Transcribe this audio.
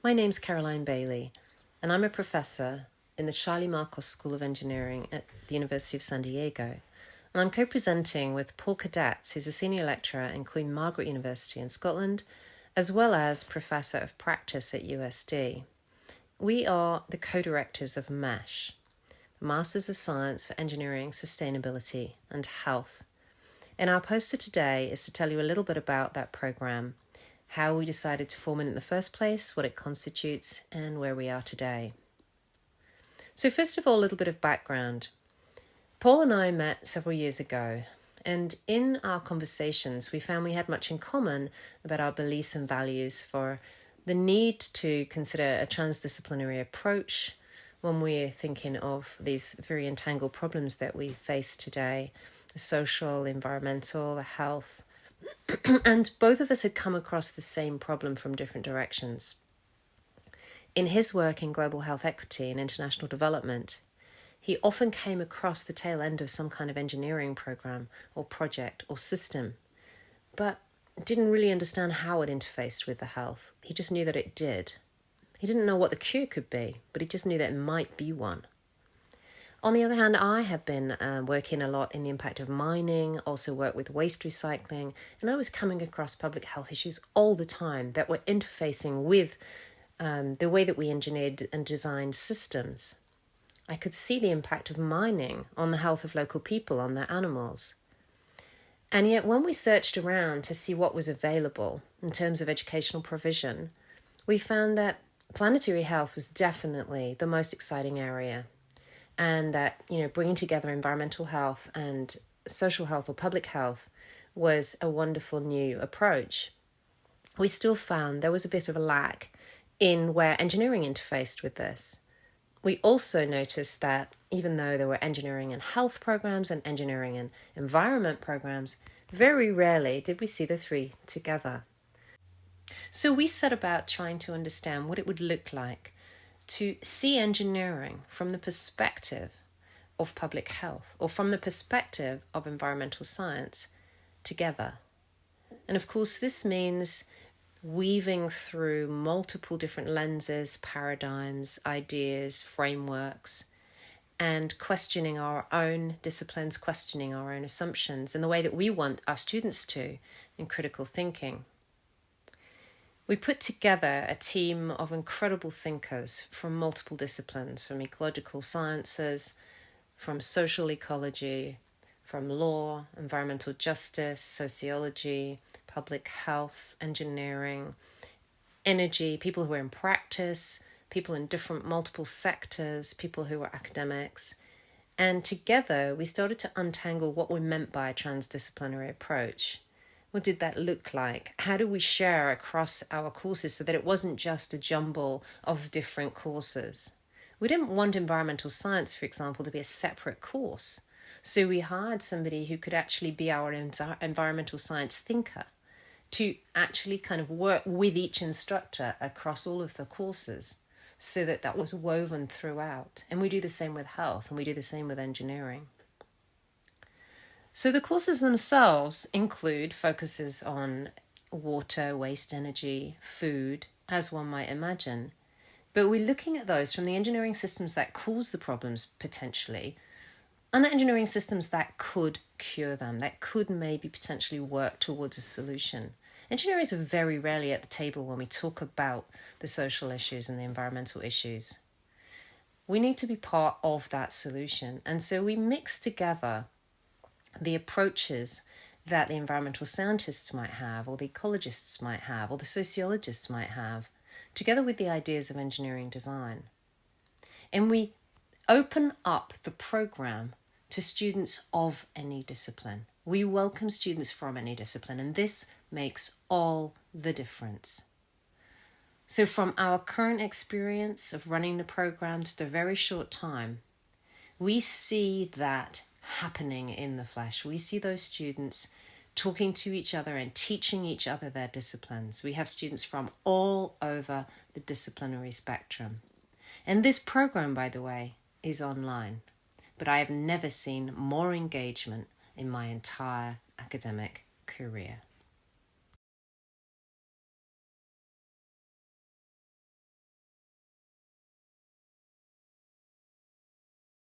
My name's Caroline Baillie, and I'm a professor in the Charlie Marcos School of Engineering at the University of San Diego. And I'm co-presenting with Paul Kadetz, who's a senior lecturer in Queen Margaret University in Scotland, as well as Professor of Practice at USD. We are the co-directors of MESH, the Masters of Science for Engineering, Sustainability and Health. And our poster today is to tell you a little bit about that program, how we decided to form it in the first place, what it constitutes, and where we are today. So first of all, a little bit of background. Paul and I met several years ago, and in our conversations, we found we had much in common about our beliefs and values for the need to consider a transdisciplinary approach when we're thinking of these very entangled problems that we face today, the social, environmental, the health. And both of us had come across the same problem from different directions. In his work in global health equity and international development, he often came across the tail end of some kind of engineering program or project or system, but didn't really understand how it interfaced with the health. He just knew that it did. He didn't know what the cure could be, but he just knew that it might be one. On the other hand, I have been working a lot in the impact of mining, also work with waste recycling, and I was coming across public health issues all the time that were interfacing with the way that we engineered and designed systems. I could see the impact of mining on the health of local people, on their animals. And yet when we searched around to see what was available in terms of educational provision, we found that planetary health was definitely the most exciting area. And that, bringing together environmental health and social health or public health was a wonderful new approach. We still found there was a bit of a lack in where engineering interfaced with this. We also noticed that even though there were engineering and health programs and engineering and environment programs, very rarely did we see the three together. So we set about trying to understand what it would look like to see engineering from the perspective of public health or from the perspective of environmental science together. And of course, this means weaving through multiple different lenses, paradigms, ideas, frameworks, and questioning our own disciplines, questioning our own assumptions in the way that we want our students to in critical thinking. We put together a team of incredible thinkers from multiple disciplines, from ecological sciences, from social ecology, from law, environmental justice, sociology, public health, engineering, energy, people who are in practice, people in different multiple sectors, people who are academics. And together we started to untangle what we meant by a transdisciplinary approach. What did that look like? How do we share across our courses so that it wasn't just a jumble of different courses? We didn't want environmental science, for example, to be a separate course. So we hired somebody who could actually be our environmental science thinker to actually kind of work with each instructor across all of the courses so that that was woven throughout. And we do the same with health, and we do the same with engineering. So the courses themselves include focuses on water, waste, energy, food, as one might imagine. But we're looking at those from the engineering systems that cause the problems potentially, and the engineering systems that could cure them, that could maybe potentially work towards a solution. Engineers are very rarely at the table when we talk about the social issues and the environmental issues. We need to be part of that solution. And so we mix together the approaches that the environmental scientists might have, or the ecologists might have, or the sociologists might have, together with the ideas of engineering design. And we open up the program to students of any discipline. We welcome students from any discipline, and this makes all the difference. So from our current experience of running the program to a very short time, we see that happening in the flesh. We see those students talking to each other and teaching each other their disciplines. We have students from all over the disciplinary spectrum. And this program, by the way, is online. But I have never seen more engagement in my entire academic career.